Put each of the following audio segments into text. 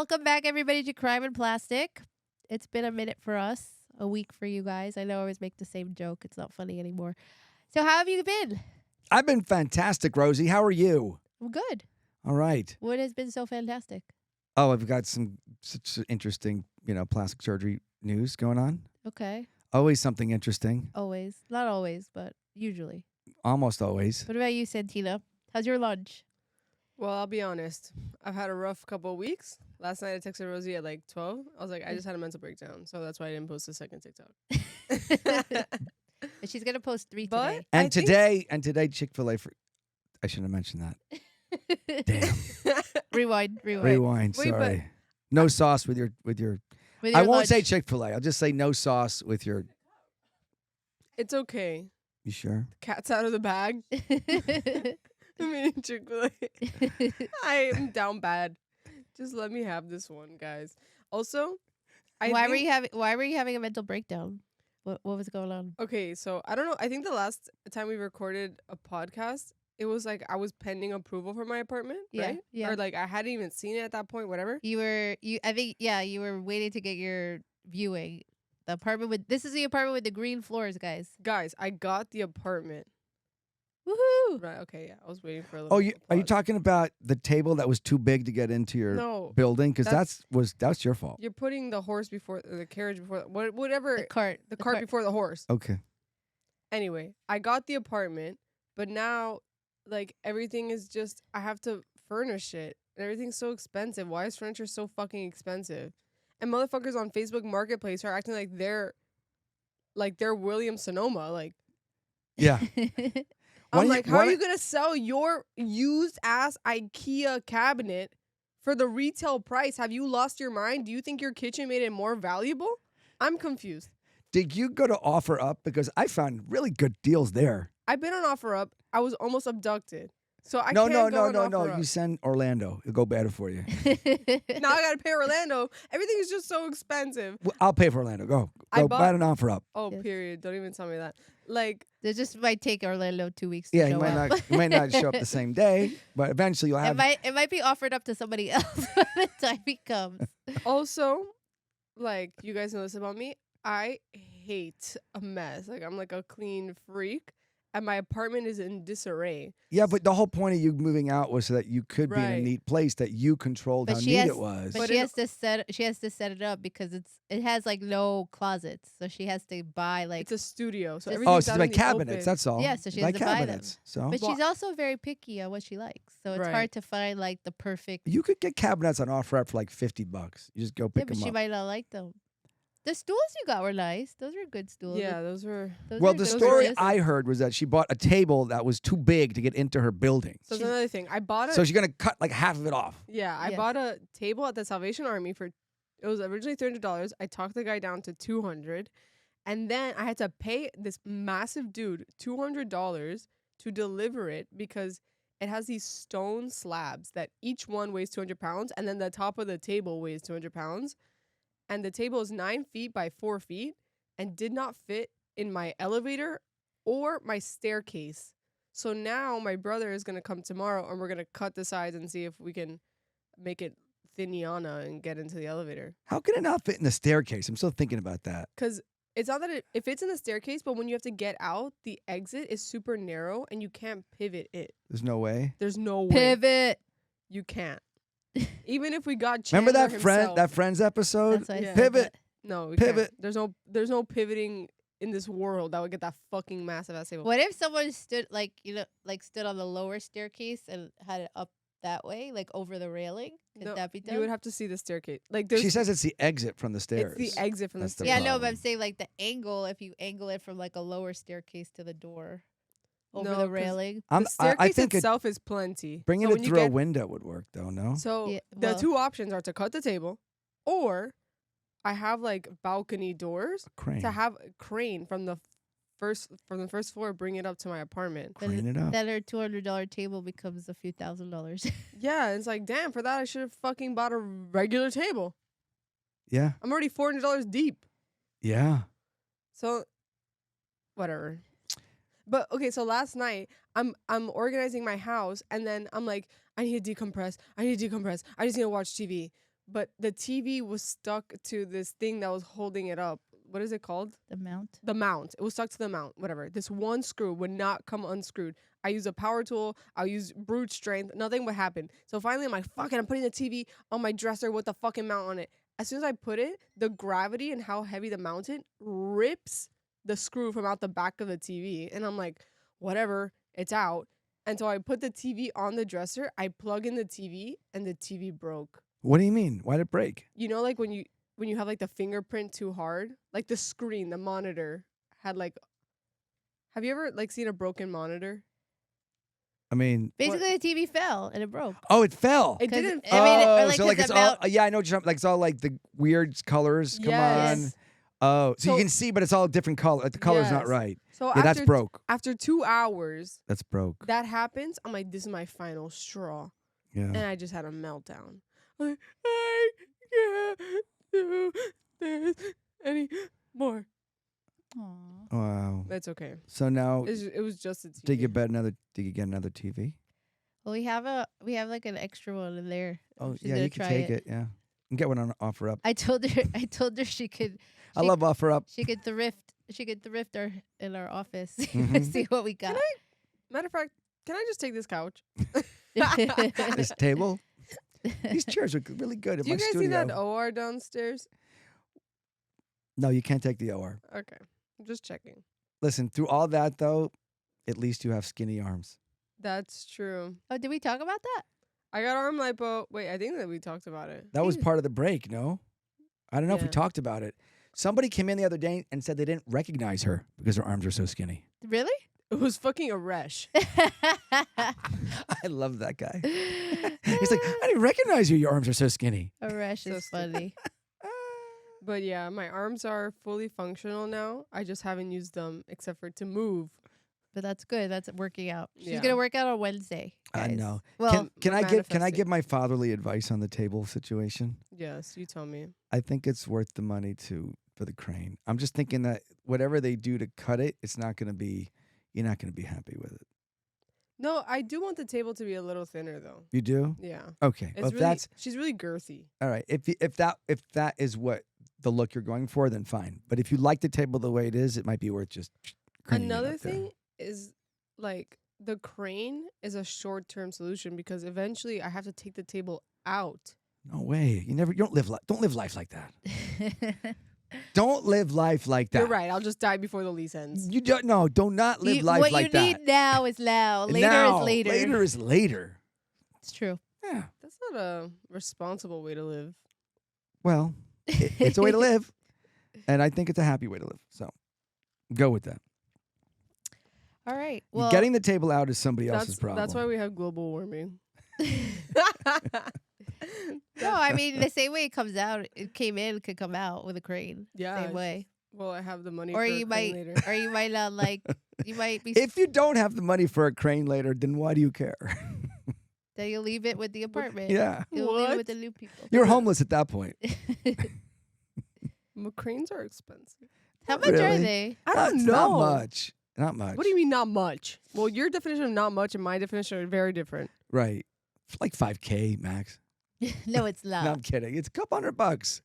Welcome back, everybody, to Crime and Plastic. It's been a minute for us, a week for you guys. I know I always make the same joke. It's not funny anymore. So how have you been? I've been fantastic, Rosie. How are you? I'm good. All right. What has been so fantastic? Oh, I've got some such interesting, plastic surgery news going on. Okay. Always something interesting. Always. Not always, but usually. Almost always. What about you, Santina? How's your lunch? Well, I'll be honest. I've had a rough couple of weeks. Last night I texted Rosie at like 12. I was like, I just had a mental breakdown. So that's why I didn't post the second TikTok. And she's going to post 3 But today. And today Chick-fil-A I shouldn't have mentioned that. Damn. Rewind. Rewind, Wait, sorry. No sauce with your With your I won't lunch. say Chick-fil-A. I'll just say no sauce with your It's okay. You sure? Cat's out of the bag. I mean, Chick-fil-A. I am down bad. Just let me have this one, guys. Also, Why were you having a mental breakdown? What was going on? Okay, so I don't know. I think the last time we recorded a podcast, it was like I was pending approval for my apartment, right? Yeah. Or like I hadn't even seen it at that point, whatever. You were waiting to get your viewing. This is the apartment with the green floors, guys. Guys, I got the apartment. Woohoo! Right, okay, yeah. I was waiting for a little Are you applause. talking about the table that was too big to get into your No. building? Because That's- that's your fault. You're putting the horse before the carriage before whatever The cart. the cart before the horse. Okay. Anyway, I got the apartment, but now like everything is just I have to furnish it. And everything's so expensive. Why is furniture so fucking expensive? And motherfuckers on Facebook Marketplace are acting like they're William Sonoma. Like Yeah. I'm like, how are you gonna sell your used ass IKEA cabinet for the retail price? Have you lost your mind? Do you think your kitchen made it more valuable? I'm confused. Did you go to OfferUp? Because I found really good deals there. I've been on OfferUp. I was almost abducted. So I No. can't go on OfferUp. You send Orlando. It'll go better for you. Now I gotta pay Orlando. Everything is just so expensive. Well, I'll pay for Orlando. Go I buy an OfferUp. Oh, Yes. period. Don't even tell me that. Like, It just might take Orlando 2 weeks to Yeah, show you might up. not show up the same day, but eventually you'll have. It might be offered up to somebody else by the time he comes. also, like, you guys know this about me. I hate a mess. Like, I'm like a clean freak. And my apartment is in disarray. Yeah, but the whole point of you moving out was so that you could be in a Right. neat place that you controlled But how she neat has- it was. But she has to set it up because it has like no closets, so she has to buy like. It's a studio. So Oh, everything's Oh, so out by in the cabinets. open. That's all. Yeah, so she by has to buy them. cabinets. So But Well- she's also very picky on what she likes, so it's Right. hard to find like the perfect. you could get cabinets on OfferUp for like $50. You just go Yeah, pick but them she up. might not like them. The stools you got were nice. Those were good stools. Yeah, those were. Well, the good story stools. I heard was that she bought a table that was too big to get into her building. So that's another thing. I bought a. So she's gonna cut like half of it off. Yeah, I Yes. bought a table at the Salvation Army for. It was originally $300. I talked the guy down to $200, and then I had to pay this massive dude $200 to deliver it because it has these stone slabs that each one weighs 200 pounds, and then the top of the table weighs 200 pounds, and the table is 9 feet by 4 feet, and did not fit in my elevator or my staircase. So now my brother is gonna come tomorrow, and we're gonna cut the sides and see if we can make it thinniana and get into the elevator. How can it not fit in the staircase? I'm still thinking about that. Because it's not that it fits in the staircase, but when you have to get out, the exit is super narrow and you can't pivot it. There's no way. There's no way Pivot. you can't. Even if we got Remember Chandler himself, that Friends episode? That's why I Yeah. said Pivot. that. no, we Pivot. Can't. There's no pivoting in this world that would get that fucking massive ass table. What if someone stood stood on the lower staircase and had it up that way, like over the railing? Could No, that be done? You would have to see the staircase. Like there's She says it's the exit from the stairs. it's the exit from That's the the stairs. Yeah, no, but I'm problem. saying like the angle, if you angle it from like a lower staircase to the door over No, the 'cause railing. The I staircase think itself is plenty. bringing So it when you through a get- window would work, though. No. So Yeah, the well- two options are to cut the table, or I have like balcony doors Crane. to have a crane from the first floor, bring it up to my apartment. Crane it up. Then her $200 table becomes a few $1,000s. Yeah, it's like damn. For that, I should have fucking bought a regular table. Yeah. I'm already $400 deep. Yeah. So, whatever. But okay, so last night I'm organizing my house, and then I'm like, I need to decompress. I just need to watch TV. but the TV was stuck to this thing that was holding it up. What is it called? The mount. The mount. It was stuck to the mount, whatever. This one screw would not come unscrewed. I use a power tool. I use brute strength. Nothing would happen. So finally, I'm like, fuck it. I'm putting the TV on my dresser with the fucking mount on it. As soon as I put it, the gravity and how heavy the mount is rips the screw from out the back of the TV. And I'm like, whatever, it's out. And so I put the TV on the dresser. I plug in the TV, and the TV broke. What do you mean? Why'd it break? You know, like when you have like the fingerprint too hard, like the screen, the monitor had like. Have you ever like seen a broken monitor? I mean, Basically, the TV fell and it broke. oh, it fell. It didn't. I mean, or Oh, like so like 'cause it's the all mount- yeah, I know what you're talking, like it's all like the weird colors come on. Yes. Oh, so So- you can see, but it's all different color. Like the color's not Yes. right. So Yeah, that's broke. After 2 hours, That's broke. that happens. I'm like, this is my final straw, and Yeah. I just had a meltdown. Like, I can't do this anymore. Aw. Wow. That's okay. So now, It was just a TV. did you get another TV? Well, we have like an extra one in there. Oh She's yeah, gonna you can try take it. Yeah, and get one on offer up. I told her she could. I She- love offer up. She could thrift our in our office. Mhm. See what we got. Matter of fact, can I just take this couch? This table. These chairs are really good at Do you my guys studio. see that OR downstairs? No, you can't take the OR. Okay, I'm just checking. Listen, through all that though, at least you have skinny arms. That's true. Oh, did we talk about that? I got arm lipo. Wait, I think that we talked about it. That was Jesus. part of the break, no? I don't know if we Yeah. talked about it. Somebody came in the other day and said they didn't recognize her because her arms are so skinny. Really? It was fucking a resh. I love that guy. He's like, I didn't recognize you. Your arms are so skinny. Arash So is stupid. funny. But yeah, my arms are fully functional now. I just haven't used them except for to move. But that's good. That's working out. She's Yeah. gonna work out on Wednesday. I guys. know. Well, Can I manifesting. give my fatherly advice on the table situation? Yes, you tell me. I think it's worth the money for the crane. I'm just thinking that whatever they do to cut it, it's not going to be. You're not going to be happy with it. No, I do want the table to be a little thinner though. You do? Yeah. Okay. It's Well, if really, that's she's really girthy. all right. If that is what the look you're going for, then fine. But if you like the table the way it is, it might be worth just craning it Another up there. thing is like the crane is a short-term solution because eventually I have to take the table out. No way. You don't live life like that. Don't live life like that. You're right. I'll just die before the lease ends. You don't do not live life what like you that. need now is now. Later Now, is later. Later is later. It's true. Yeah. That's not a responsible way to live. Well, it's a way to live, and I think it's a happy way to live. So, go with that. All right. Well, Getting the table out is somebody else's problem. That's why we have global warming. no, I mean the same way it comes out, it came in, it could come out with a crane. Yeah. Same it's way. Well, I have the money Or for you a crane might, later. or you might not like. You might be. If you don't have the money for a crane later, then why do you care? Then you leave it with the apartment. Yeah. You'll leave it What? with the new people. You're homeless at that point. Cranes are expensive. How Not much are really. they? I don't It's know. Not much. Not much. What do you mean not much? Well, your definition of not much and my definition are very different. Right. Like $5K max. No, it's not. No, I'm kidding. It's a couple $100.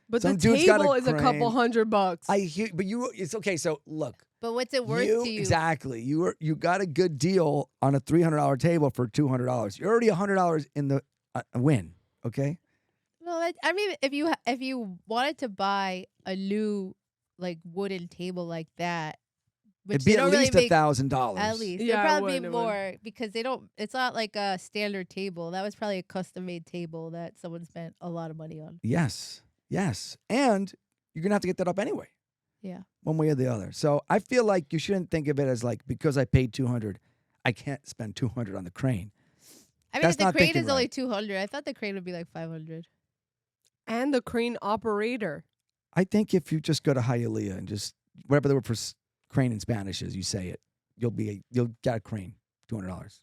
But Some the dude's got a table is a couple crane. $100. I hear, but it's okay. So look, But what's it worth to you? exactly. You got a good deal on a $300 table for $200. You're already $100 in the win. Okay. Well, I mean, if you wanted to buy a new like wooden table like that, which It'd be they at don't really least make, $1,000. at least Yeah, it'd it probably would, be it would. more because they don't. It's not like a standard table. That was probably a custom made table that someone spent a lot of money on. Yes. Yes. And you're gonna have to get that up anyway. Yeah. One way or the other. So I feel like you shouldn't think of it as like because I paid $200, I can't spend $200 on the crane. I mean, That's if the not crane thinking is only right. 200. I thought the crane would be like 500. And the crane operator. I think if you just go to Hialeah and just whatever the word for crane in Spanish is, you say it, you'll get a crane, $200.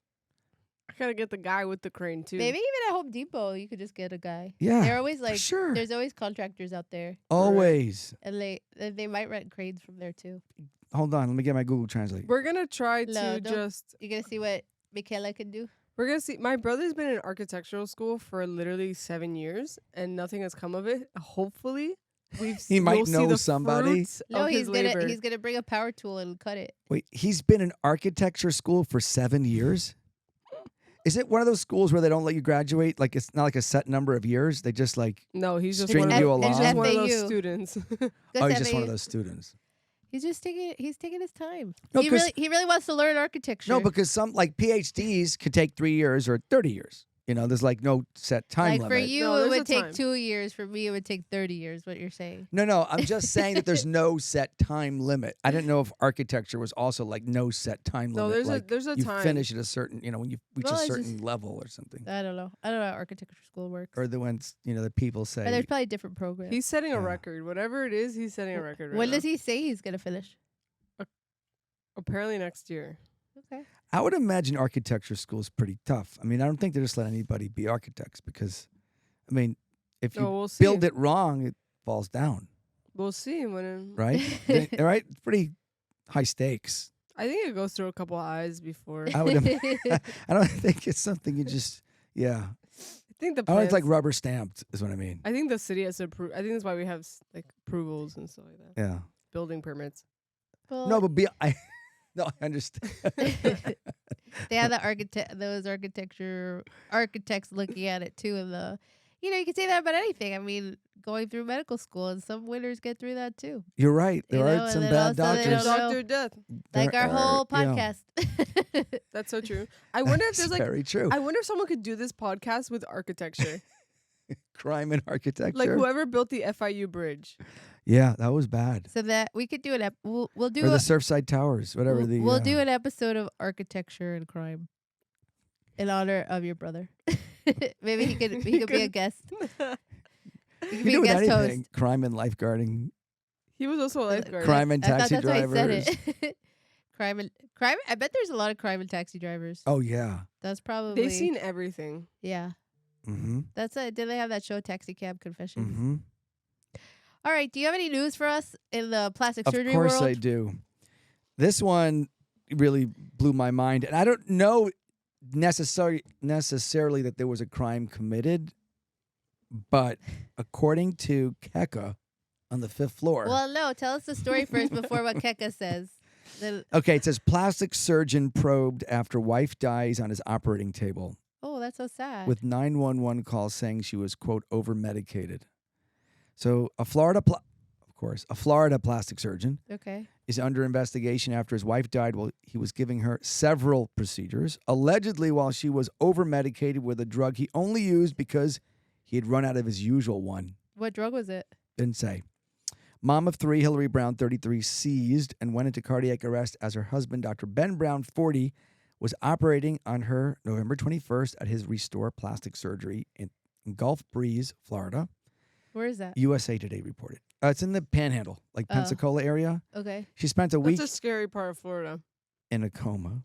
I gotta get the guy with the crane too. Maybe even at Home Depot, you could just get a guy. Yeah, They're always for like, sure. there's always contractors out there, Always. and they might rent cranes from there too. Hold on, let me get my Google Translate. We're gonna try No, to don't- just You gonna see what Michaela can do? We're gonna see. My brother's been in architectural school for literally 7 years, and nothing has come of it. Hopefully, He might we'll see know the somebody. fruits No, of his labor. he's gonna bring a power tool and cut it. Wait, he's been in architecture school for 7 years? Is it one of those schools where they don't let you graduate? Like it's not like a set number of years. They just like No, he's just string one of you the- along. He's just one of those FAU. students. oh, he's just one of those students. He's just taking his time. No, he 'cause- really wants to learn architecture. No, because some like PhDs could take 3 years or 30 years. You know, there's like no set time like limit. for you, No, it there's would a take time. 2 years. For me, it would take 30 years. What you're saying? No, I'm just saying that there's no set time limit. I didn't know if architecture was also like no set time No, limit. there's like there's a you time. finish at a certain, when you reach Well, a it's certain just- level or something. I don't know. I don't know how architecture school works. Or the ones, that people say. But there's probably different programs. He's setting a Yeah. record. Whatever it is, he's setting a record right When now. does he say he's gonna finish? Apparently next year. Okay. I would imagine architecture school is pretty tough. I mean, I don't think they just let anybody be architects because, I mean, if you Oh, we'll see. build it wrong, it falls down, We'll see when. right? Right? It's pretty high stakes. I think it goes through a couple eyes before. I would. I don't think it's something you just. Yeah. I think the I don't. It's like plans- rubber stamped, is what I mean. I think the city has to approve. I think that's why we have like approvals and stuff like that. Yeah. Building permits. Well, No, but no, I understand. they have those architects looking at it too, and you can say that about anything. I mean, going through medical school, and some winners get through that too. You're right. There You know, are some and then bad also they doctors. don't know. Doctor Death. Like There our whole are- yeah. podcast. That's so true. I wonder if there's It's like. very true. I wonder if someone could do this podcast with architecture. Crime and architecture. Like whoever built the FIU bridge. Yeah, that was bad. So that we could do we'll do Or the a, Surfside Towers, whatever we'll, the. we'll do an episode of architecture and crime in honor of your brother. Maybe he could be a guest. He could be You a do guest anything. host. Crime and lifeguarding. He was also a lifeguard. Crime and I thought taxi that's why I said drivers. it. crime. I bet there's a lot of crime and taxi drivers. Oh yeah. That's probably They've seen everything. yeah. Mm-hmm. That's it. Did they have that show Taxi Cab Confessions? Mm-hmm. All right. Do you have any news for us in the plastic Of surgery course world? I do. This one really blew my mind, and I don't know necessarily that there was a crime committed, but according to Keka on the 5th floor. Well, no. Tell us the story first before what Keka says. Okay, it says plastic surgeon probed after wife dies on his operating table Oh, that's so sad. with 911 calls saying she was, quote, over medicated. So a Florida plastic surgeon Okay. is under investigation after his wife died while he was giving her several procedures, allegedly while she was over medicated with a drug he only used because he had run out of his usual one. What drug was it? Didn't say. Mom of 3, Hillary Brown, 33, seized and went into cardiac arrest as her husband, Dr. Ben Brown, 40, was operating on her November 21st at his Restore Plastic Surgery in Gulf Breeze, Florida. Where is that? USA Today reported. It's in the Panhandle, like Oh. Pensacola area. Okay. She spent a week That's a scary part of Florida. in a coma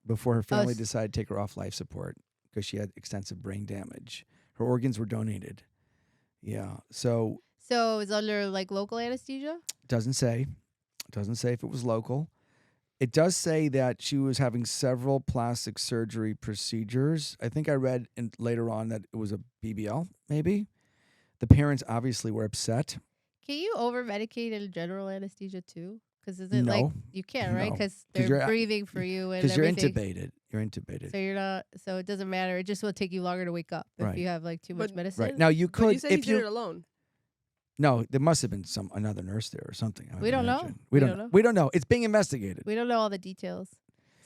before her family s- decided to take her off life support because she had extensive brain damage. Her organs were donated. Yeah. So So it was under like local anesthesia? doesn't say if it was local. It does say that she was having several plastic surgery procedures. I think I read later on that it was a BBL, maybe. The parents obviously were upset. Can you over medicate in general anesthesia too? Because is it No. like you can't, right? No. Because 'Cause they're you're- breathing for you and Because you're everything. intubated. You're intubated. So you're not. So it doesn't matter. It just will take you longer to wake up if Right. you have like too much But- medicine. Right. Now you But could you said if he did it alone. No, there must have been another nurse there or something. I would We don't know. imagine. We We don't don't know. We don't know. It's being investigated. We don't know all the details.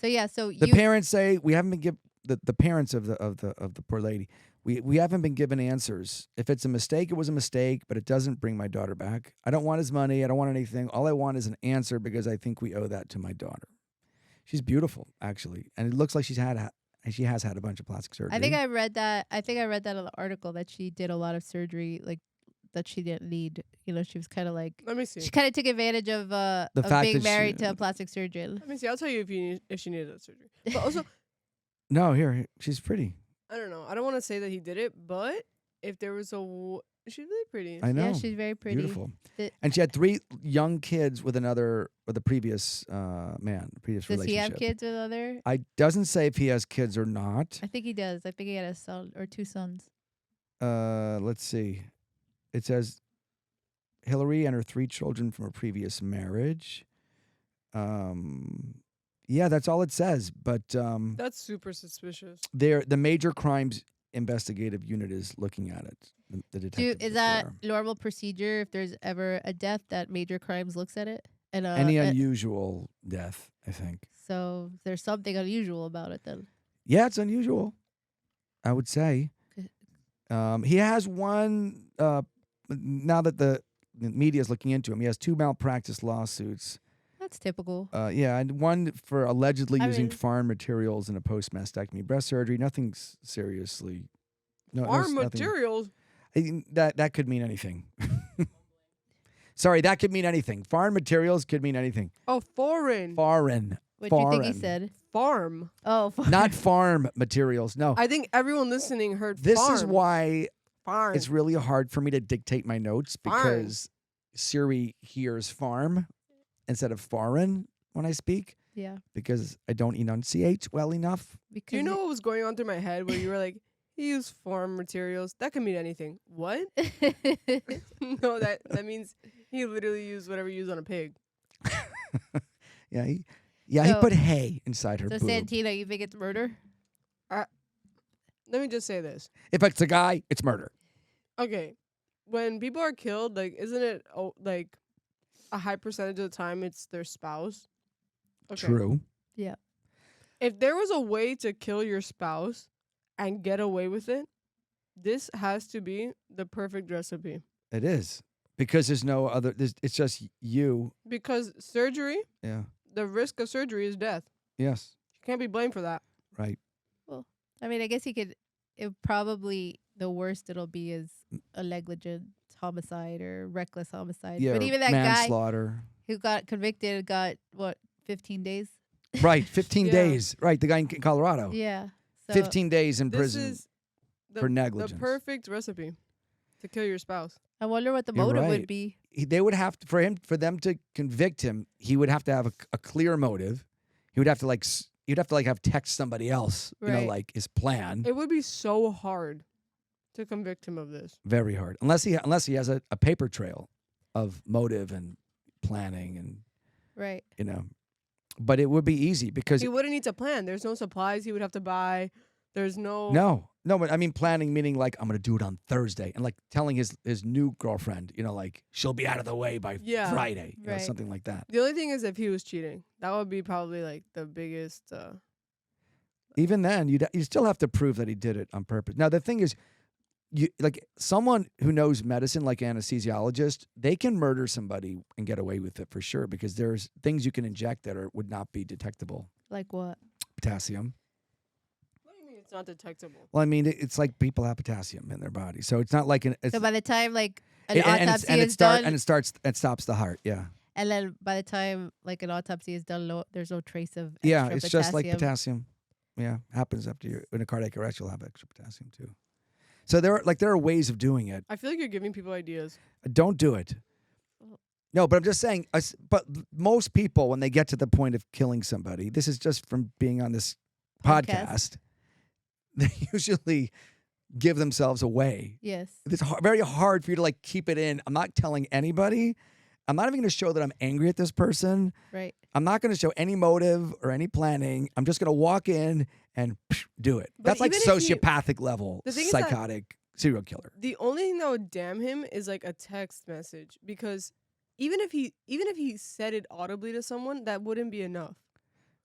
So yeah. So The you. parents say we haven't been given the parents of the poor lady. We haven't been given answers. If it's a mistake, it was a mistake, but it doesn't bring my daughter back. I don't want his money. I don't want anything. All I want is an answer because I think we owe that to my daughter. She's beautiful, actually, and it looks like she has had a bunch of plastic surgery. I think I read that. I think I read that in the article that she did a lot of surgery, like that she didn't need. You know, she was kind of like Let me see. she kind of took advantage of fact being that married she- to a plastic surgeon. Let me see. I'll tell you if she needed that surgery. But also, No, here she's pretty. I don't know. I don't want to say that he did it, but if there was She's really pretty. I know. Yeah, she's very pretty. Beautiful. The- And she had 3 young kids with a previous man, previous Does relationship. he have kids with other? I doesn't say if he has kids or not. I think he does. I think he had a son or 2 sons. Let's see. It says Hillary and her 3 children from a previous marriage. Yeah, that's all it says. But That's super suspicious. the major crimes investigative unit is looking at it. The detectives Is there. that normal procedure if there's ever a death that major crimes looks at it? And Any unusual death? I think. so there's something unusual about it then. Yeah, it's unusual. I would say. He has one. Now that the media is looking into him, he has 2 malpractice lawsuits. That's typical. Yeah, and one for allegedly I using mean- foreign materials in a post-mastectomy breast surgery. Nothing seriously. No, Farm nothing- materials. That could mean anything. Sorry, that could mean anything. Foreign materials could mean anything. Oh, foreign. Foreign. What do you think he foreign. said? Farm. Oh, Not farm materials. No. I think everyone listening heard This farm. is why Farm. it's really hard for me to dictate my notes Farm. because Siri hears farm instead of foreign when I speak yeah. because I don't enunciate well enough. Because Do you know what was going on through my head where you were like, he used farm materials? That could mean anything. What? No, that means he literally used whatever you use on a pig. Yeah, he So- put hay inside her So boob. Santina, you think it's murder? Let me just say this. If it's a guy, it's murder. Okay. When people are killed, like, isn't it like a high percentage of the time it's their spouse? Okay. True. If there was a way to kill your spouse and get away with it, this has to be the perfect recipe. It is. Because there's no other it's just you. Because surgery, Yeah. the risk of surgery is death. Yes. You can't be blamed for that. Right. I mean, I guess he could. It probably the worst it'll be is a negligent homicide or reckless homicide. Yeah. But even that manslaughter. guy who got convicted got what 15 days. Right. 15 Yeah. days. Right. The guy in Colorado. Yeah. So 15 days in This prison. is for negligence. the perfect recipe to kill your spouse. I wonder what the You're motive right. would be. They would have to, for them to convict him, he would have to have a clear motive. He would have to have text somebody else, Right. like his plan. It would be so hard to convict him of this. Very hard. Unless he has a paper trail of motive and planning and Right. But it would be easy because He wouldn't need to plan. There's no supplies he would have to buy. There's no. no, but I mean planning meaning like I'm gonna do it on Thursday and like telling his new girlfriend, like she'll be out of the way by Yeah. Friday, Right. something like that. The only thing is if he was cheating, that would be probably like the biggest. Even then, you still have to prove that he did it on purpose. Now the thing is, like someone who knows medicine, like anesthesiologist, they can murder somebody and get away with it for sure because there's things you can inject that would not be detectable. Like what? Potassium. What do you mean it's not detectable? Well, I mean, it's like people have potassium in their body, so it's not like So by the time like an and autopsy is and done, it stops the heart. Yeah, and then by the time like an autopsy is done, there's no trace of yeah, extra it's potassium. just like potassium. Yeah, happens after you in a cardiac arrest, you'll have extra potassium too. So there are ways of doing it. I feel like you're giving people ideas. Don't do it. No, but I'm just saying. But most people, when they get to the point of killing somebody, this is just from being on this podcast. They usually give themselves away. Yes. It's very hard for you to like keep it in. I'm not telling anybody. I'm not even going to show that I'm angry at this person. Right. I'm not going to show any motive or any planning. I'm just going to walk in and do it. But That's like even if he- sociopathic level, The thing is that- psychotic serial killer. The only thing that would damn him is like a text message because even if he said it audibly to someone, that wouldn't be enough.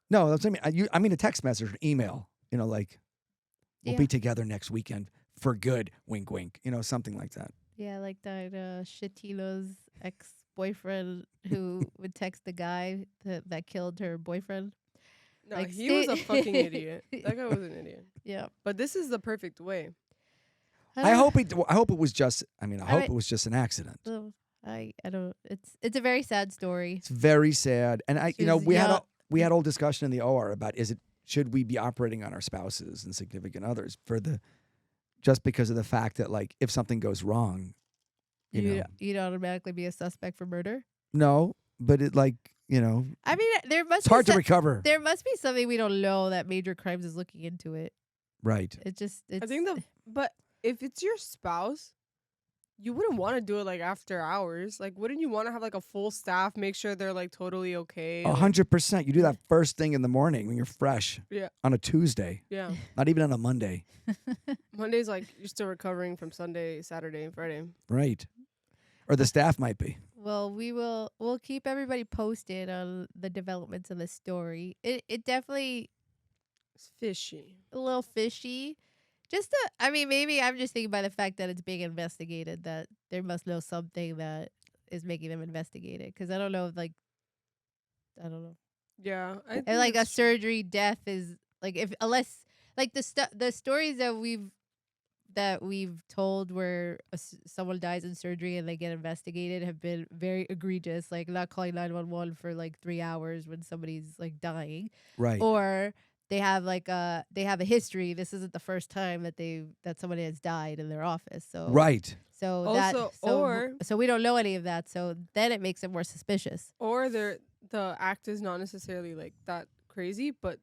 No, that's what I mean. I mean a text message, an email. Like we'll Yeah. be together next weekend for good. Wink, wink. Something like that. Yeah, like that Shatina's ex-boyfriend who would text the guy that killed her boyfriend. No, Like, he was a stay- fucking idiot. That guy was an idiot. Yeah. But this is the perfect way. I hope it was just. I mean, I hope mean- it was just an accident. I don't. It's a very sad story. It's very sad, and She was we had young. we had a whole discussion in the OR about should we be operating on our spouses and significant others just because of the fact that like if something goes wrong, you know. You'd automatically be a suspect for murder. No, but it like, you know, I mean, there must it's be hard to recover. there must be something we don't know that Major Crimes is looking into it. Right. It's I think but if it's your spouse, you wouldn't want to do it like after hours. Like, wouldn't you want to have like a full staff, make sure they're like totally okay? 100%. You do that first thing in the morning when you're fresh. Yeah. On a Tuesday. Yeah. Not even on a Monday. Monday's like you're still recovering from Sunday, Saturday, and Friday. Right. Or the staff might be. Well, we'll keep everybody posted on the developments of the story. It definitely It's fishy. a little fishy. I mean, maybe I'm just thinking by the fact that it's being investigated that there must know something that is making them investigate it. Because I don't know if I don't know. Yeah. I And like a that's true. surgery death is like unless like the stories that we've told where someone dies in surgery and they get investigated have been very egregious, like not calling 911 for like 3 hours when somebody's like dying, Right. or they have a history. This isn't the first time that someone has died in their office. So Right. So Also, so we don't know any of that. So then it makes it more suspicious. Or the act is not necessarily like that crazy, but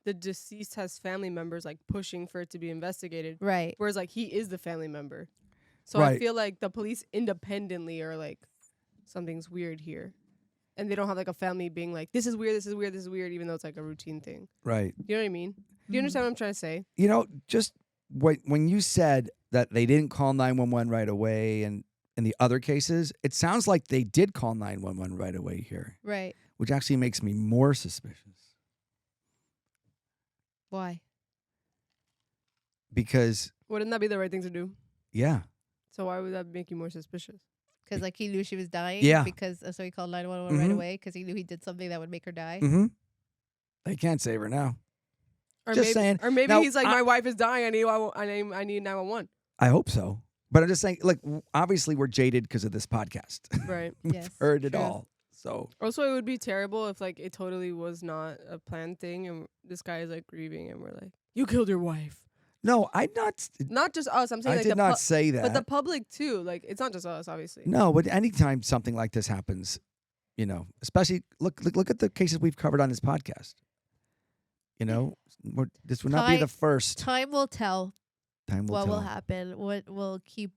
the deceased has family members like pushing for it to be investigated. Right. Whereas like he is the family member. So Right. I feel like the police independently are like, something's weird here. And they don't have like a family being like, this is weird, this is weird, this is weird, even though it's like a routine thing. Right. You know what I mean? Do you understand what I'm trying to say? You know, just when you said that they didn't call 911 right away and in the other cases, it sounds like they did call 911 right away here, Right. which actually makes me more suspicious. Why? Because, Wouldn't that be the right thing to do? yeah. So why would that make you more suspicious? Because like he knew she was dying. Yeah. Because so he called 911 right Mhm. away because he knew he did something that would make her die. Mm-hmm. They can't save her now. Or Just maybe, saying. Or maybe Now, he's like, I- my wife is dying. I need 911. I hope so. But I'm just saying, like, obviously we're jaded because of this podcast. Right. We've Yes, heard it true. all. So, Also, it would be terrible if like it totally was not a planned thing, and this guy is like grieving, and we're like, "You killed your wife." no, Not just us. I'm saying I like did the not say that. but the public too. Like it's not just us, obviously. No, but anytime something like this happens, you know, especially look at the cases we've covered on this podcast. You know, this would not be the first Time will tell time what will will tell. happen. What will keep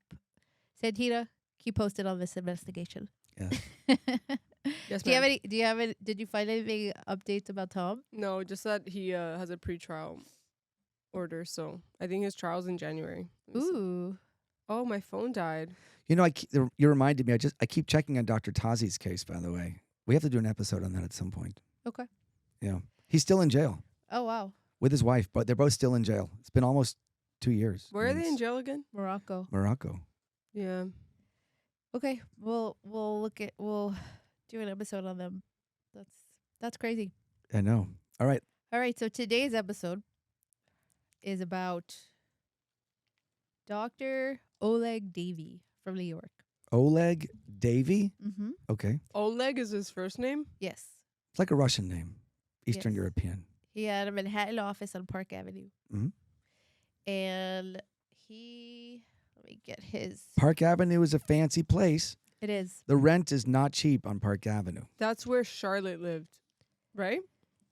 Santina keep posted on this investigation. Yes. Yes, Do you have ma'am. any? Did you find anything updates about Tom? No, just that he has a pretrial order. So I think his trial's in January. Let me see. Ooh. Oh, my phone died. You know, you reminded me. I keep checking on Dr. Tazi's case. By the way, we have to do an episode on that at some point. Okay. Yeah, he's still in jail Oh wow. with his wife, but they're both still in jail. It's been almost 2 years. Where I are mean, they in it's jail again? Morocco. Morocco. Yeah. Okay. We'll do an episode on them. That's crazy. I know. All right. All right. So today's episode is about Dr. Oleg Davy from New York. Oleg Davy. Mm-hmm. Okay, Oleg is his first name. Yes. it's like a Russian name, Eastern Yes. European. He had a Manhattan office on Park Avenue. Mhm. And let me get his. Park Avenue is a fancy place. It is. The rent is not cheap on Park Avenue. That's where Charlotte lived, right?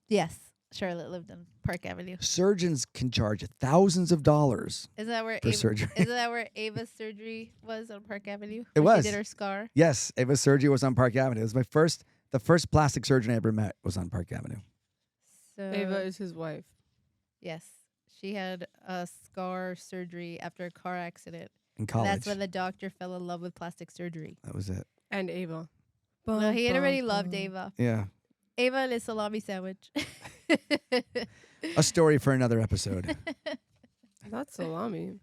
Yes. Charlotte lived on Park Avenue. Surgeons can charge thousands of dollars Isn't that where for surgery. Isn't that where Ava's surgery was on Park Avenue? It Where was. She did her scar. Yes, Ava's surgery was on Park Avenue. It was the first plastic surgeon I ever met was on Park Avenue. So Ava is his wife. yes, she had a scar surgery after a car accident. In And college. that's when the doctor fell in love with plastic surgery. That was it. And Ava. No, he had already loved Ava. Yeah. Ava and his salami sandwich. A story for another episode. That's salami.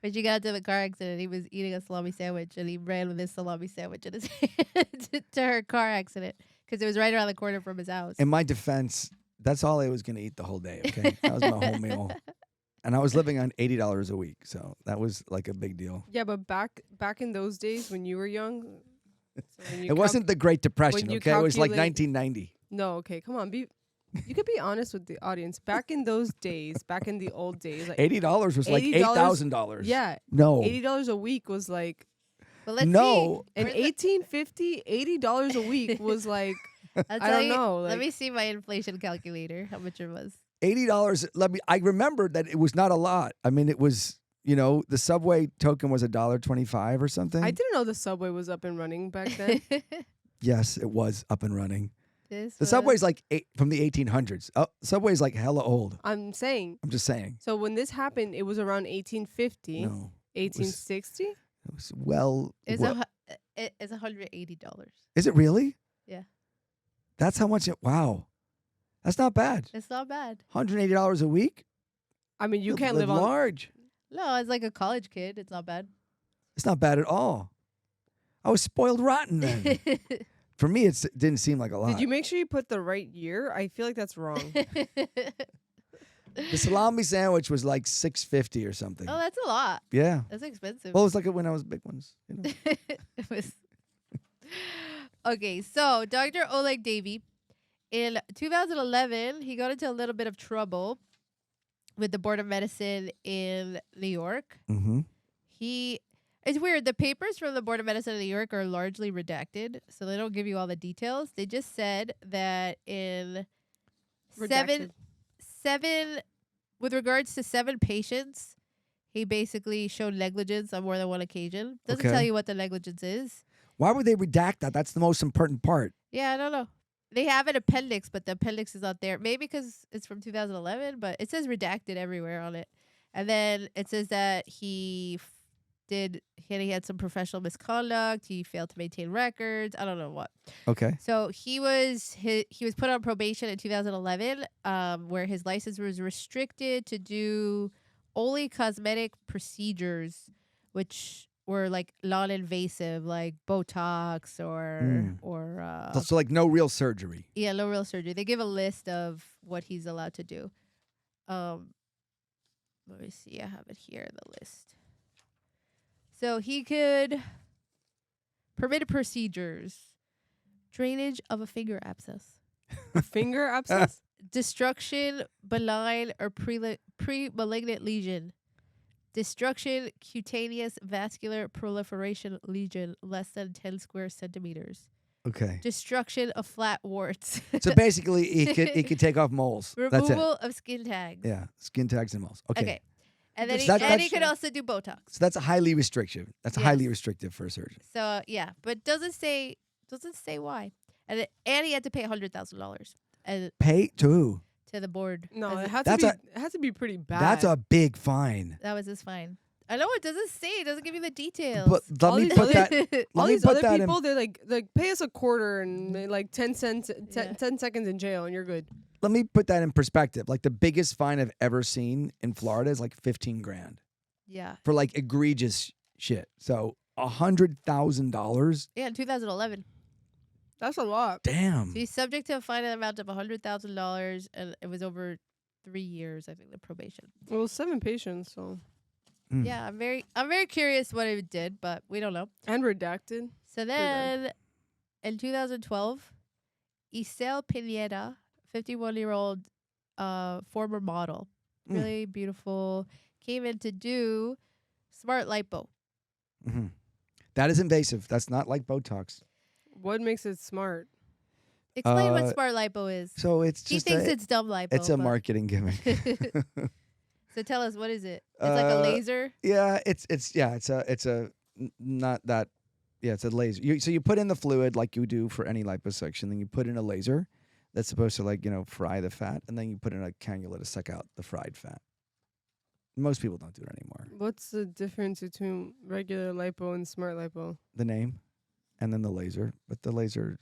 When she got into the car accident, he was eating a salami sandwich, and he ran with his salami sandwich in his hand to her car accident because it was right around the corner from his house. In my defense, that's all I was going to eat the whole day, okay? That was my whole meal. And I was living on $80 a week, so that was like a big deal. Yeah, but back in those days when you were young, so when you It wasn't the Great Depression, you okay? It was like calculate- 1990. No, okay, come on, be You could be honest with the audience. Back in those days, back in the old days, like $80 was like $80 $8,000. yeah, No. $80 a week was like But let's No. see. in Where's the- 1850, $80 a week was like I'll I tell don't you- know. Let Like, me see my inflation calculator. How much it was. $80. I remember that it was not a lot. I mean, it was, the subway token was $1.25 or something. I didn't know the subway was up and running back then. Yes, it was up and running. This The was- subway's like from the 1800s. Subway's like hella old. I'm saying. I'm just saying. So when this happened, it was around 1850, No, 1860. it was well. It's it's $180. Is it really? Yeah. That's how much wow. That's not bad. It's not bad. $180 a week? I mean, you can't live on. large. No, it's like a college kid. It's not bad. It's not bad at all. I was spoiled rotten then. For me, it didn't seem like a lot. Did you make sure you put the right year? I feel like that's wrong. The salami sandwich was like $6.50 or something. Oh, that's a lot. Yeah. That's expensive. Well, it was like when I was big ones. It was. Okay, so Dr. Oleg Davy, in 2011, he got into a little bit of trouble with the Board of Medicine in New York. Mm-hmm. It's weird. The papers from the Board of Medicine in New York are largely redacted, so they don't give you all the details. They just said that in Redacted. with regards to 7 patients, he basically showed negligence on more than one occasion. Doesn't Okay. tell you what the negligence is. Why would they redact that? That's the most important part. Yeah, I don't know. They have an appendix, but the appendix is not there. Maybe because it's from 2011, but it says redacted everywhere on it. And then it says that he had some professional misconduct. He failed to maintain records. I don't know what. Okay. So he was put on probation in 2011, where his license was restricted to do only cosmetic procedures, which were like non-invasive, like Botox or So like no real surgery. no real surgery. They give a list of what he's allowed to do. Let me see. I have it here, the list. So he could permitted procedures: drainage of a finger abscess, Finger abscess. destruction, benign or pre-malignant lesion, destruction, cutaneous vascular proliferation lesion less than 10 square centimeters, Okay. destruction of flat warts, So basically, he could take off moles. That's it. removal of skin tags. Yeah, skin tags and moles. Okay. Okay. And then That- he that's- could also do Botox. So that's a highly restrictive. That's Yes. highly restrictive for a surgeon. So yeah, but doesn't say why. And he had to pay $100,000 Pay to who? to the board. No, As it a- has That's to be. It has to be pretty bad. That's a big fine. that was his fine. I know it doesn't say. It doesn't give you the details. But let All me these put other- that. All Let me these put other that people, in. they're like pay us a quarter and like 10 cents, Yeah. 10 seconds in jail, and you're good. Let me put that in perspective. Like the biggest fine I've ever seen in Florida is like 15 grand yeah. for like egregious shit. So $100,000. Yeah, in 2011. That's a lot. Damn. So he's subject to a fine amount of $100,000, and it was over 3 years, I think, the probation. Well, 7 patients, so Mm. Yeah, I'm very curious what it did, but we don't know. and redacted. So then, in 2012, Isel Pineda, 51-year-old former model, Mm. really beautiful, came in to do smart lipo. Mhm. That is invasive. That's not like Botox. What makes it smart? Explain what Uh, smart lipo is. So it's He just thinks a, it's dumb lipo. it's a but- marketing gimmick. So tell us, what is it? It's like a laser. Yeah, it's not that. Yeah, it's a laser. So you put in the fluid like you do for any liposuction, then you put in a laser that's supposed to fry the fat, and then you put in a cannula to suck out the fried fat. Most people don't do it anymore. What's the difference between regular lipo and smart lipo? The name, and then the laser. But the laser,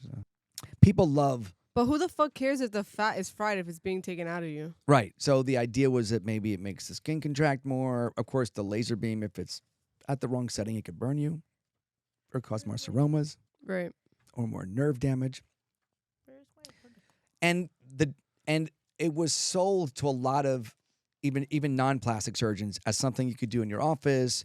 people love. But who the fuck cares if the fat is fried if it's being taken out of you? Right. So the idea was that maybe it makes the skin contract more. Of course, the laser beam, if it's at the wrong setting, it could burn you or cause more seromas Right. or more nerve damage. And it was sold to a lot of even non-plastic surgeons as something you could do in your office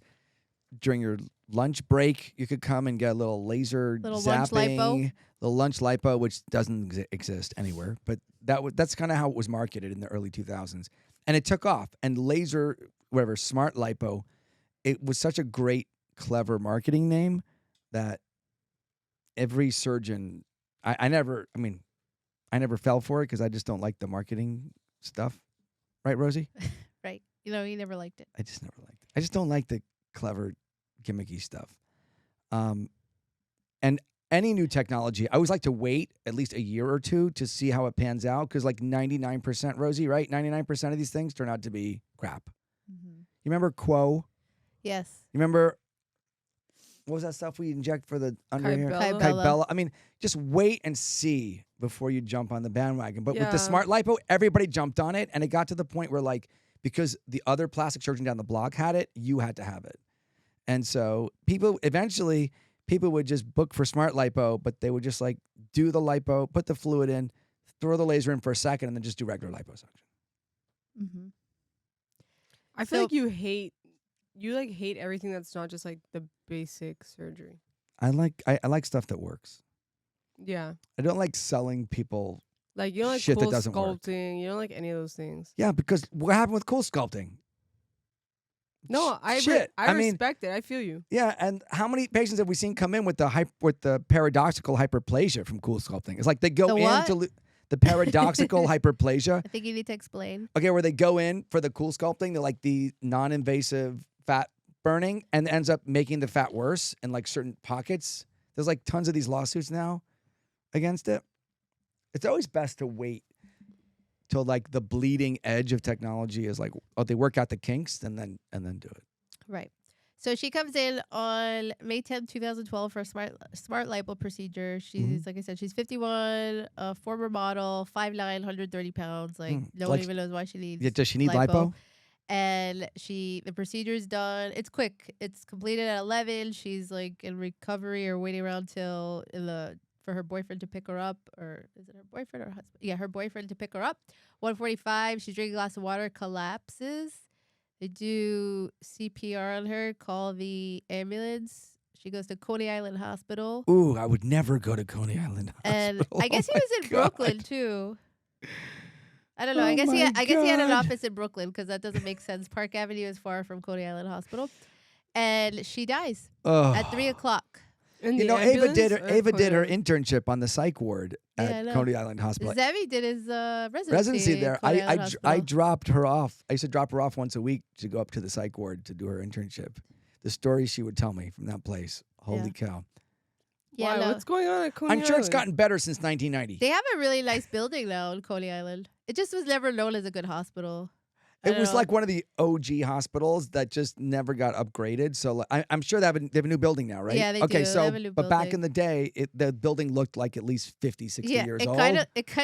during your lunch break. You could come and get a little laser Little lunch zapping, lipo? little lunch lipo, which doesn't exist anywhere. But That's kind of how it was marketed in the early 2000s, and it took off. And laser, whatever, smart lipo, it was such a great, clever marketing name that every surgeon, I never fell for it because I just don't like the marketing stuff, right, Rosie? Right. You know, you never liked it. I just never liked it. I just don't like the clever, gimmicky stuff. And any new technology, I always like to wait at least a year or two to see how it pans out because, like 99%, Rosie, right? 99% of these things turn out to be crap. Mm-hmm. You remember Quo? Yes. You remember what was that stuff we inject for the under here? Kybella. Kybella. I mean, just wait and see before you jump on the bandwagon. But with the Yeah. smart lipo, everybody jumped on it, and it got to the point where, like, because the other plastic surgeon down the block had it, you had to have it. And so people would just book for smart lipo, but they would just like do the lipo, put the fluid in, throw the laser in for a second, and then just do regular liposuction. Mm-hmm. I feel So- like you hate everything that's not just like the basic surgery. I like stuff that works. Yeah. I don't like selling people. Like you don't like Shit that cool doesn't work. sculpting. You don't like any of those things. Yeah, because what happened with cool sculpting? No, I Shit. I mean, respect it. I feel you. yeah, and how many patients have we seen come in with the paradoxical hyperplasia from cool sculpting? It's like they go The in what? to the paradoxical hyperplasia. I think you need to explain. Okay, where they go in for the cool sculpting, they're like the non-invasive fat burning, and ends up making the fat worse in like certain pockets. There's like tons of these lawsuits now against it. It's always best to wait till like the bleeding edge of technology is like, oh, they work out the kinks and then do it. Right. So she comes in on May 10th, 2012 for a smart lipo procedure. She's, like I said, she's 51, a former model, 5'9", 130 pounds. Like, no one Like- even knows why she needs Yeah, does she need lipo? And the procedure's done. It's quick. It's completed at 11. She's like in recovery or waiting around till for her boyfriend to pick her up, or is it her boyfriend or husband? Yeah, her boyfriend to pick her up. 1:45. She's drinking a glass of water, collapses. They do CPR on her, call the ambulance. She goes to Coney Island Hospital. Ooh, I would never go to Coney Island And Hospital. I guess he Oh was my in God. Brooklyn too. I don't know. Oh I guess my he had an God. office in Brooklyn because that doesn't make sense. Park Avenue is far from Coney Island Hospital, and she dies Ugh. at 3:00. In You the know, Ava did her ambulance or internship on the psych ward Yeah, I at know. Coney Island Hospital. Zevi did his Residency in there. Coney Island I Hospital. dropped her off. I used to drop her off once a week to go up to the psych ward to do her internship. The stories she would tell me from that place. Holy cow. Yeah, Why? no. What's going on at Coney I'm sure it's Island? gotten better since 1990. They have a really nice building now in Coney Island. It just was never known as a good hospital. I It don't was know. like one of the OG hospitals that just never got upgraded. So like, I'm sure they have a new building now, right? Yeah, they okay, do. They so have a new but back in building. the day, the building looked like at least 50, 60 years it old. kind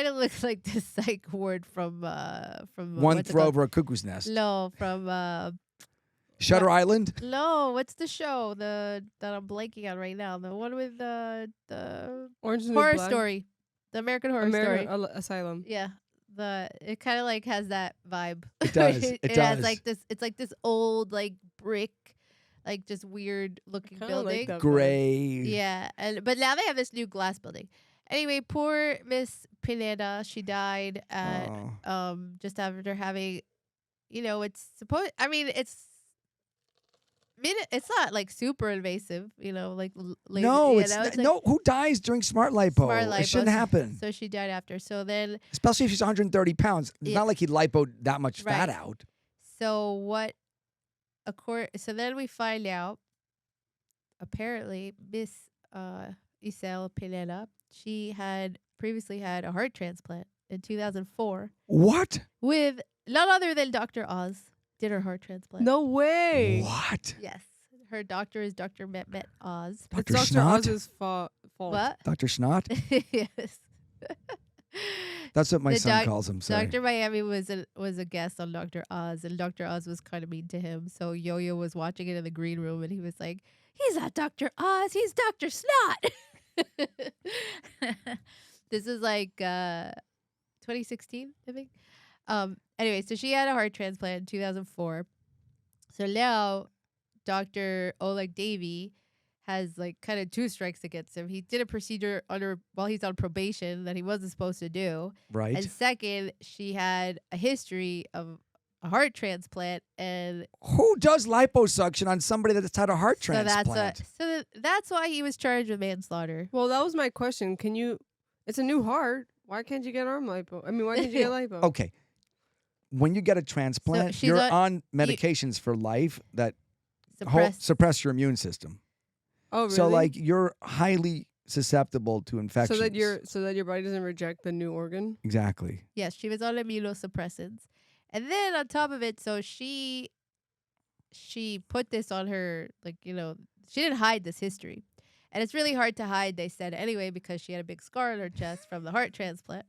of looks like the psych ward from One what's it throw called? over a cuckoo's nest. No, from Shutter Island. no, what's the show that I'm blanking on right now? The one with the Orange is the New Horror Black? Story, the American Horror American Story. Asylum. Yeah, it kind of like has that vibe. It does. It has does. like this. It's like this old like brick, like just weird looking Kinda building. like that vibe. Gray. Yeah, but now they have this new glass building. Anyway, poor Miss Pineda, she died at Oh. just after having, it's supposed. I mean, it's not like super invasive, like laser, No, you it's know, not- like no. Who dies during smart lipo? smart It lipo. shouldn't happen. So she died after. So then, Especially if she's 130 pounds. It's Yeah. not like he lipoed that much fat Right. out. so what? So then we find out. Apparently, Miss Isel Pineda, she had previously had a heart transplant in 2004 What? with none other than Dr. Oz. Did her heart transplant? No way. What? Yes, her doctor is Dr. Mehmet Oz. It's Dr. Dr. Snot? Oz's fault. What? Dr. Snot? Yes. That's what my The son calls him. Sorry. Dr. Miami was a guest on Dr. Oz, and Dr. Oz was kind of mean to him. So Yo-Yo was watching it in the green room, and he was like, "He's not Dr. Oz, he's Dr. Snot." This is like 2016, I think. Anyway, so she had a heart transplant in 2004. So now Dr. Oleg Davy has like kind of two strikes against him. He did a procedure while he's on probation that he wasn't supposed to do. Right. And second, she had a history of a heart transplant, and Who does liposuction on somebody that's had a heart transplant? That's why he was charged with manslaughter. Well, that was my question. It's a new heart. Why can't you get arm lipo? I mean, why can't you get lipo? Okay. When you get a transplant, she's you're on- on medications for life that suppress your immune system. Oh, really? So like you're highly susceptible to infections. So that your body doesn't reject the new organ. Exactly. Yes, she was on immunosuppressants. And then on top of it, so she put this on her, like, you know, she didn't hide this history. And it's really hard to hide, they said, anyway, because she had a big scar on her chest from the heart transplant.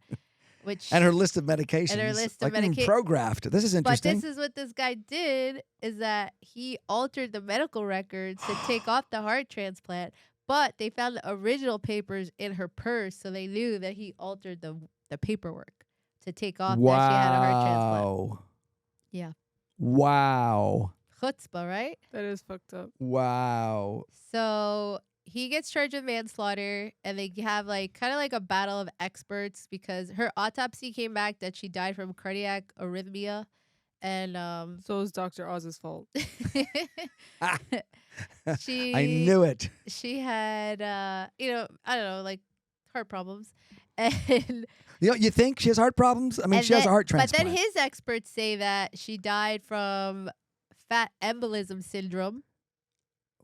And her list of medications. And her list of like even Prograft. This is But interesting. this is what this guy did, is that he altered the medical records to take off the heart transplant, but they found the original papers in her purse, so they knew that he altered the paperwork to take off that she had a heart transplant. Yeah. Wow. Chutzpah, right? That is fucked up. Wow. So he gets charged with manslaughter, and they have like kind of like a battle of experts because her autopsy came back that she died from cardiac arrhythmia, and So it's Dr. Oz's fault. she I knew it. She had you know, I don't know, like heart problems, and You think she has heart problems? I mean, and she has a then- heart transplant. But then his experts say that she died from fat embolism syndrome.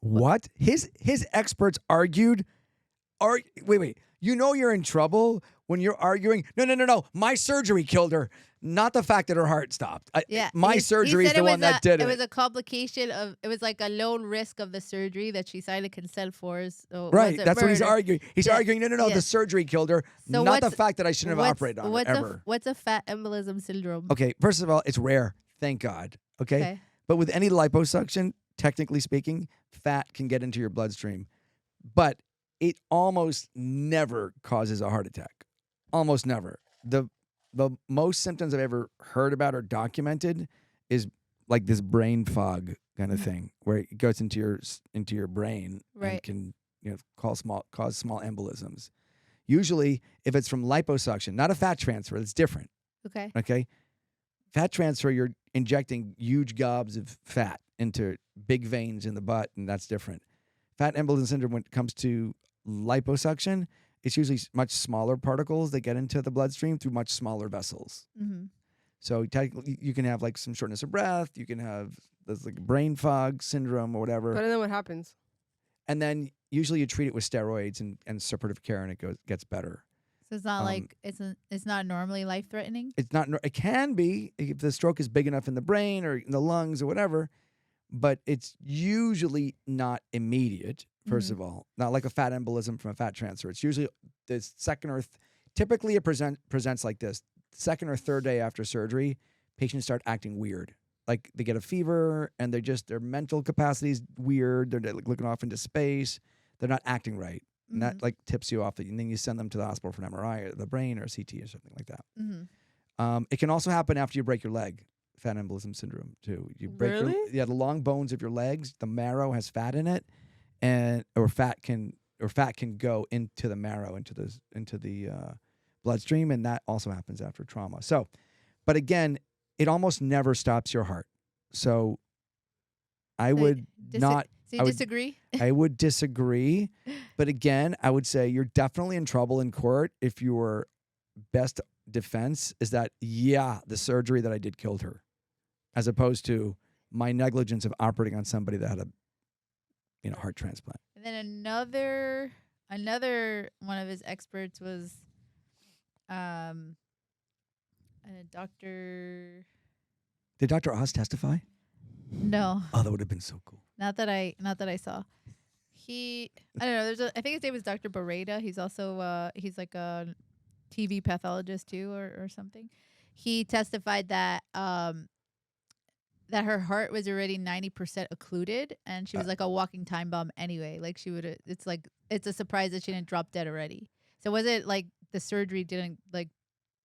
What? His experts argued. Wait. You know you're in trouble when you're arguing. No. My surgery killed her, not the fact that her heart stopped. My surgery is the one that did it. It was a complication of. It was like a lone risk of the surgery that she signed a consent for. So Right. That's what he's arguing. He's arguing. No. Yeah. The surgery killed her, So not the what's- fact that I shouldn't have operated on her ever. What's a fat embolism syndrome? Okay. First of all, it's rare. Thank God. Okay. But with any liposuction, technically speaking, fat can get into your bloodstream, but it almost never causes a heart attack. Almost never. The most symptoms I've ever heard about or documented is like this brain fog kind of thing, where it goes into your brain and can cause small embolisms. Usually, if it's from liposuction, not a fat transfer, it's different. Okay. Fat transfer, you're injecting huge gobs of fat into big veins in the butt, and that's different. Fat embolism syndrome, when it comes to liposuction, it's usually much smaller particles that get into the bloodstream through much smaller vessels. Mm-hmm. So technically, you can have like some shortness of breath. You can have this like brain fog syndrome or whatever. But then what happens? And then usually you treat it with steroids and supportive care, and it gets better. So it's not like it's not normally life threatening. It's not. It can be if the stroke is big enough in the brain or in the lungs or whatever, but it's usually not immediate. First of all, not like a fat embolism from a fat transfer. It's usually the second or typically it presents like this: second or third day after surgery, patients start acting weird. Like they get a fever and their mental capacity is weird. They're like looking off into space. They're not acting right. And that like tips you off, and then you send them to the hospital for an MRI or the brain or a CT or something like that. Mm-hmm. It can also happen after you break your leg, fat embolism syndrome too. You break Really? the long bones of your legs. The marrow has fat in it, or fat can go into the marrow, into the bloodstream, and that also happens after trauma. So, but again, it almost never stops your heart. So, I would not. So you disagree? I would disagree. But again, I would say you're definitely in trouble in court if your best defense is that, the surgery that I did killed her, as opposed to my negligence of operating on somebody that had a heart transplant. And then another one of his experts was a doctor. Did Dr. Oz testify? No. Oh, that would have been so cool. Not that I saw. I don't know. I think his name is Dr. Barreda. He's also he's like a TV pathologist too, or something. He testified that that her heart was already 90% occluded, and she was like a walking time bomb anyway. Like it's a surprise that she didn't drop dead already. So was it like the surgery didn't like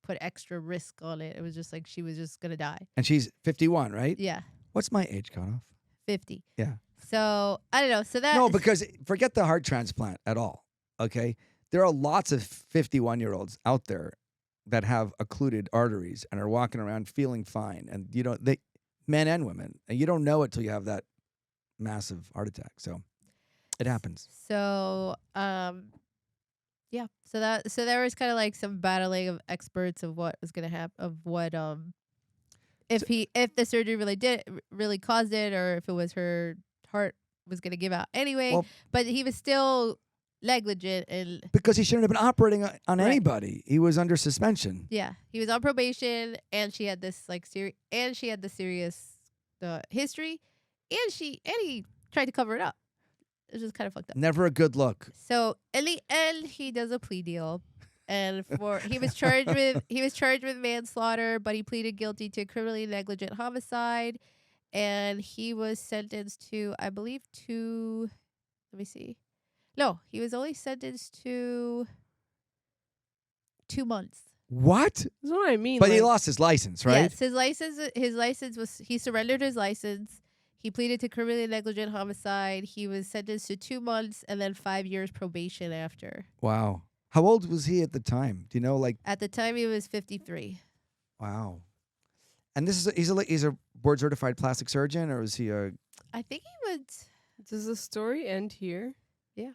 put extra risk on it? It was just like she was just gonna die. And she's 51, right? Yeah. What's my age cutoff? 50. Yeah. So I don't know. So that No, because forget the heart transplant at all. Okay, there are lots of 51-year-olds out there that have occluded arteries and are walking around feeling fine, and men and women, and you don't know it till you have that massive heart attack. So it happens. So yeah. So there was kind of like some battling of experts of what was gonna happen, of what if the surgery really caused it, or if it was her heart was gonna give out anyway. Well, But he was still negligent, and because he shouldn't have been operating on Right. anybody. He was under suspension. yeah, he was on probation, and she had this like serious history, and he tried to cover it up. It's just kind of fucked up. Never a good look. So in the end, he does a plea deal, and he was charged with manslaughter, but he pleaded guilty to criminally negligent homicide, and he was sentenced to, I believe, let me see. No, he was only sentenced to 2 months. What? That's what I mean. But he like, lost his license, right? Yes, his license was, he surrendered his license. He pleaded to criminally negligent homicide. He was sentenced to 2 months and then 5 years probation after. Wow. How old was he at the time? Do you know? Like, At the time, he was 53. wow. And this is he's a board certified plastic surgeon, or is he a? I think he was. Does the story end here? Yeah.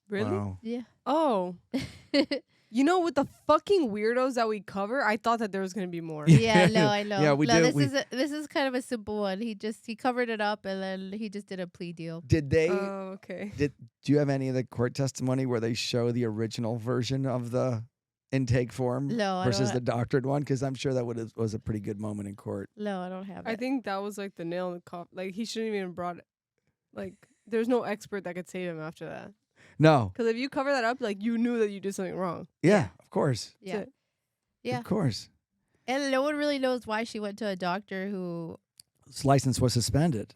Really? Wow. Yeah. Oh. You know, with the fucking weirdos that we cover, I thought that there was gonna be more. Yeah, no, I know. Yeah, we no, do. This is kind of a simple one. He covered it up, and then he just did a plea deal. Did they? Oh, okay. Do you have any of the court testimony where they show the original version of the intake form No, I versus don't the doctored one? Because I'm sure that was a pretty good moment in court. No, I don't have it. I think that was like the nail in the coffin. Like he shouldn't even brought it. Like there's no expert that could save him after that. No. Because if you cover that up, like you knew that you did something wrong. Yeah, of course. Yeah. That's it. Yeah. Of course. And no one really knows why she went to a doctor who His license was suspended.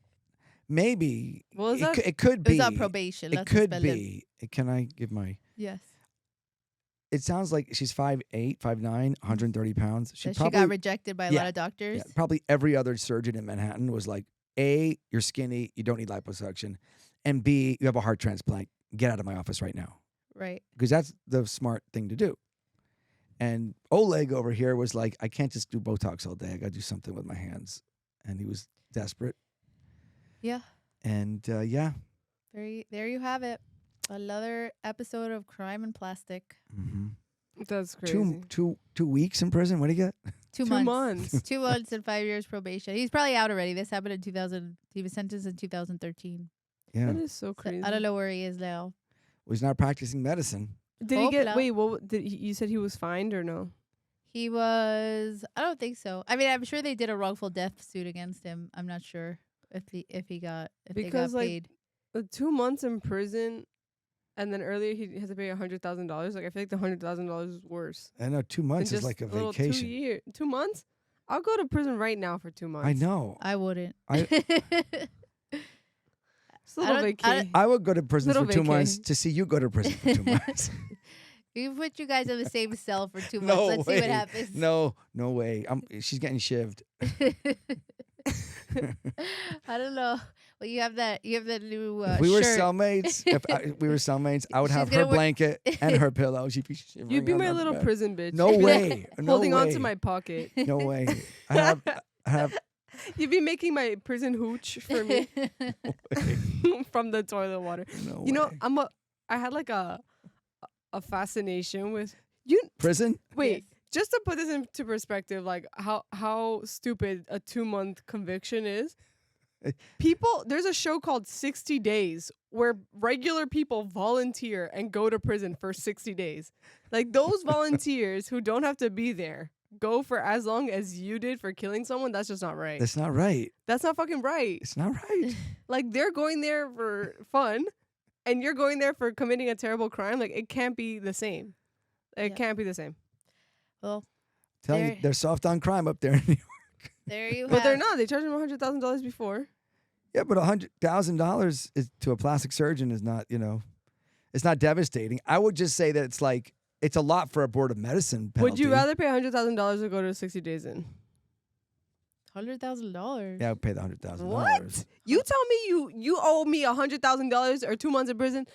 Maybe Well, is that? it could be was on probation. It not could suspended. be. Can I give my? Yes. It sounds like she's 5'8", 5'9", 130 pounds. She probably got rejected by a yeah, lot of doctors. yeah, probably every other surgeon in Manhattan was like, A, you're skinny, you don't need liposuction, and B, you have a heart transplant. Get out of my office right now. Right. Because that's the smart thing to do. And Oleg over here was like, I can't just do Botox all day. I got to do something with my hands. And he was desperate. Yeah. And yeah. There you have it. Another episode of Crime and Plastic. Mm-hmm. That's crazy. 2 weeks in prison. What do you get? 2 2 months. months. 2 months and 5 years probation. He's probably out already. This happened in 2000. He was sentenced in 2013. Yeah. That is so So crazy. I don't know where he is now. Well, he's not practicing medicine. Did he get? Hopla. Wait, what? You said he was fined or no? He was. I don't think so. I mean, I'm sure they did a wrongful death suit against him. I'm not sure if they got Because, like, paid. 2 months in prison, and then earlier he had to pay $100,000. Like I feel like the $100,000 is worse. I know 2 months than is just like a little vacation. 2 months. I'll go to prison right now for 2 months. I know. I wouldn't. It's a little I don't- vacay. I would go to prison Little for 2 vacay. months to see you go to prison for 2 months. We put you guys in the same cell for 2 months. No Let's see way. what happens. No way. She's getting shivved. I don't know. Well, you have that new If we were shirt. cellmates, we were cellmates, I would She's have gonna her wear- blanket and her pillow. She'd be shivering. You'd be on my the little bed. prison bitch. No You'd be, like, way. No holding on way. to my pocket. No way. I have You'd be making my prison hooch for me from the toilet water. no You know, way. I had like a fascination with you. Prison? Wait, Yes. just to put this into perspective, like how stupid a 2-month conviction is. People, there's a show called 60 Days where regular people volunteer and go to prison for 60 days. Like those volunteers who don't have to be there go for as long as you did for killing someone. That's just not right. That's not right. That's not fucking right. It's not right. Like they're going there for fun and you're going there for committing a terrible crime. Like it can't be the same. It Yeah. can't be the same. Well, Tell you, There- they're soft on crime up there in New York. there you But have. they're not. They charged him $100,000 before. Yeah, but $100,000 is to a plastic surgeon is not, it's not devastating. I would just say that it's a lot for a board of medicine penalty. Would you rather pay $100,000 or go to 60 days in? $100,000. Yeah, I would pay the $100,000. What? You tell me you owe me $100,000 or 2 months in prison.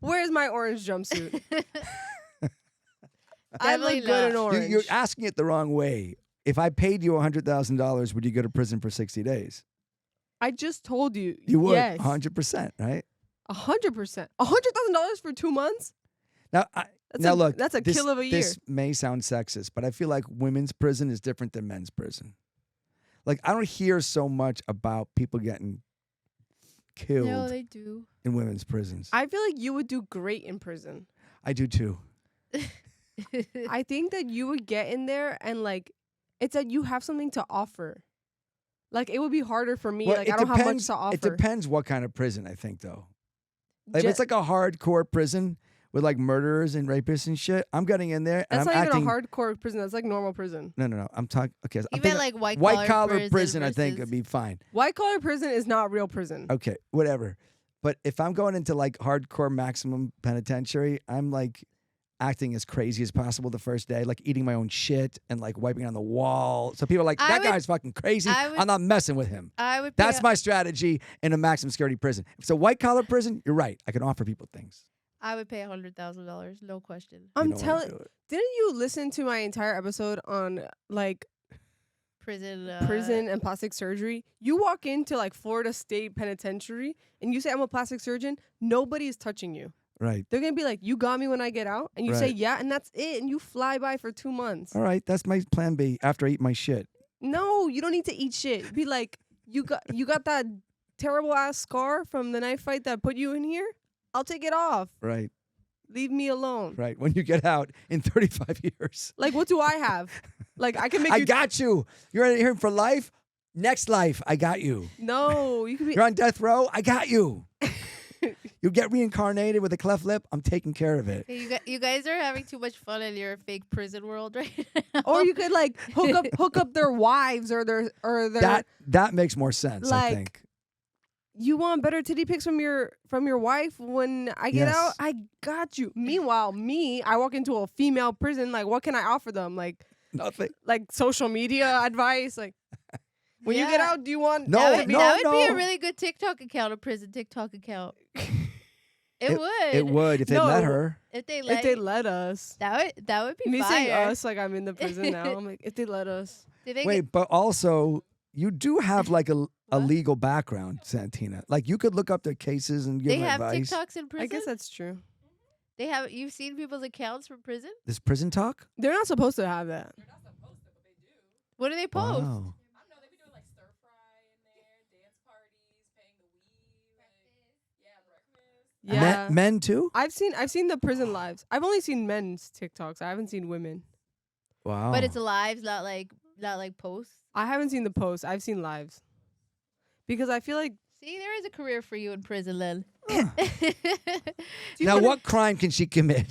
Where's my orange jumpsuit? I Definitely look good in not. orange. You're asking it the wrong way. If I paid you $100,000, would you go to prison for 60 days? I just told you. You would. Yes. 100%, right? 100%. $100,000 for 2 months? Now, look. That's a kill of a year. This may sound sexist, but I feel like women's prison is different than men's prison. Like, I don't hear so much about people getting killed No, they do. in women's prisons. I feel like you would do great in prison. I do too. I think that you would get in there and like it's that you have something to offer. Like it would be harder for me. Well, like it I don't have much depends- to offer. It depends what kind of prison, I think, though. Like, Ju- if it's like a hardcore prison with like murderers and rapists and shit, I'm getting in there and That's I'm not acting. even a hardcore prison. That's like normal prison. No. I'm talking. Okay, I'm Even thinking like white collar prison. I think versus- would be fine. White collar prison is not real prison. Okay, whatever. But if I'm going into like hardcore maximum penitentiary, I'm like acting as crazy as possible the first day, like eating my own shit and like wiping on the wall. So people are like, I that would- guy's fucking crazy. I would- I'm not messing with him. I would. Pay That's my strategy in a maximum security prison. If it's a white collar prison, you're right. I can offer people things. I would pay $100,000, no question. You I'm don't wanna telling. do it. Didn't you listen to my entire episode on like Prison. prison and plastic surgery? You walk into like Florida State Penitentiary and you say I'm a plastic surgeon. Nobody is touching you. Right. They're gonna be like, "You got me when I get out," and you say, Right. "Yeah," and that's it. And you fly by for 2 months. All right. That's my plan B after I eat my shit. No, you don't need to eat shit. Be like, you got that terrible ass scar from the knife fight that put you in here. I'll take it off. Right. Leave me alone. Right. When you get out in 35 years. Like, what do I have? Like, I can make I you. got you. You're in here for life. Next life, I got you. No, you can be. You're on death row. I got you. You get reincarnated with a cleft lip. I'm taking care of it. Hey, you guys are having too much fun in your fake prison world right now. Or you could like hook up their wives or their. That makes more sense. I Like, think. You want better titty pics from your wife when I get Yes. out? I got you. Meanwhile, I walk into a female prison. Like, what can I offer them? Like Nothing. social media advice. Like, when you get Yeah. out, do you want? No, that would be a no. really good TikTok account, a prison TikTok account. It would. It would if they No. let her. If they If they let us. that would be Me saying fire. us like I'm in the prison now. I'm like, if they let us. Did they Wait, but also you do have like a What? legal background, Santina. Like you could look up their cases and give they them have advice. TikToks in prison? I guess that's true. They have. You've seen people's accounts from prison? This prison talk? They're not supposed to have that. What do they post? Wow. Yeah. Men too? I've seen the prison lives. I've only seen men's TikToks. I haven't seen women. Wow. But it's lives, not like posts. I haven't seen the posts. I've seen lives. Because I feel like See, there is a career for you in prison, Lil. do you now wanna- what crime can she commit?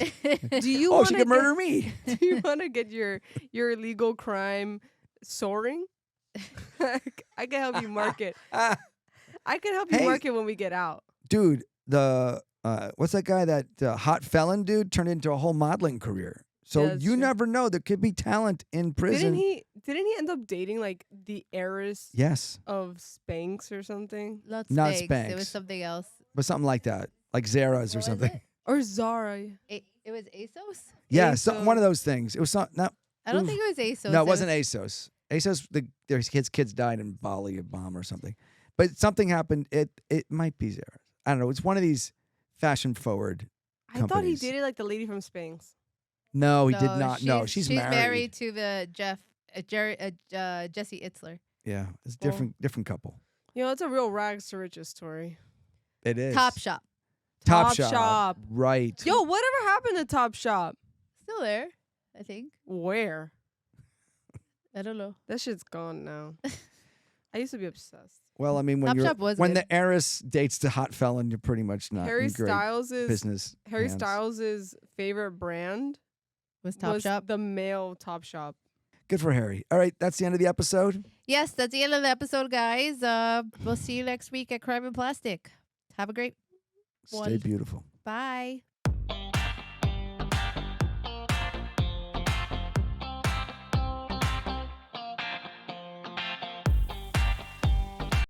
do you Oh, want she to could murder me. do you want to get your illegal crime soaring? I can help you market. I can help you Hey. market when we get out. Dude, the what's that guy, that hot felon dude turned into a whole modeling career. So Yeah, that's you true. never know. There could be talent in prison. Didn't he end up dating like the heiress Yes. of Spanx or something? Not Not Spanx. It Spanx. was something else. But something like that. Like Zara's What or was something. it? Or Zara? It was ASOS. Yeah, ASOS. one of those things. It was not. I don't Oof. think it was ASOS. No, it wasn't ASOS. ASOS, their kids died in Bali, a bomb or something. But something happened. It might be Zara. I don't know. It's one of these fashion forward. I thought he Companies. dated like the lady from Spanx. No, he did not. No, she's married. married. to the Jesse Itzler. Yeah, it's Well- different couple. You know, it's a real rags to riches story. It is. Top Shop. Top Top Shop. Shop. Right. Yo, whatever happened to Top Shop? Still there, I think. Where? I don't know. That shit's gone now. I used to be obsessed. Well, I mean, when Top Shop was when good. the heiress dates the hot felon, you're pretty much not Harry in great Styles' business. hands. favorite brand Was Top was Shop? the male Top Shop. Good for Harry. All right, that's the end of the episode. Yes, that's the end of the episode, guys. We'll see you next week at Crime and Plastic. Have a great Stay one. beautiful. Bye.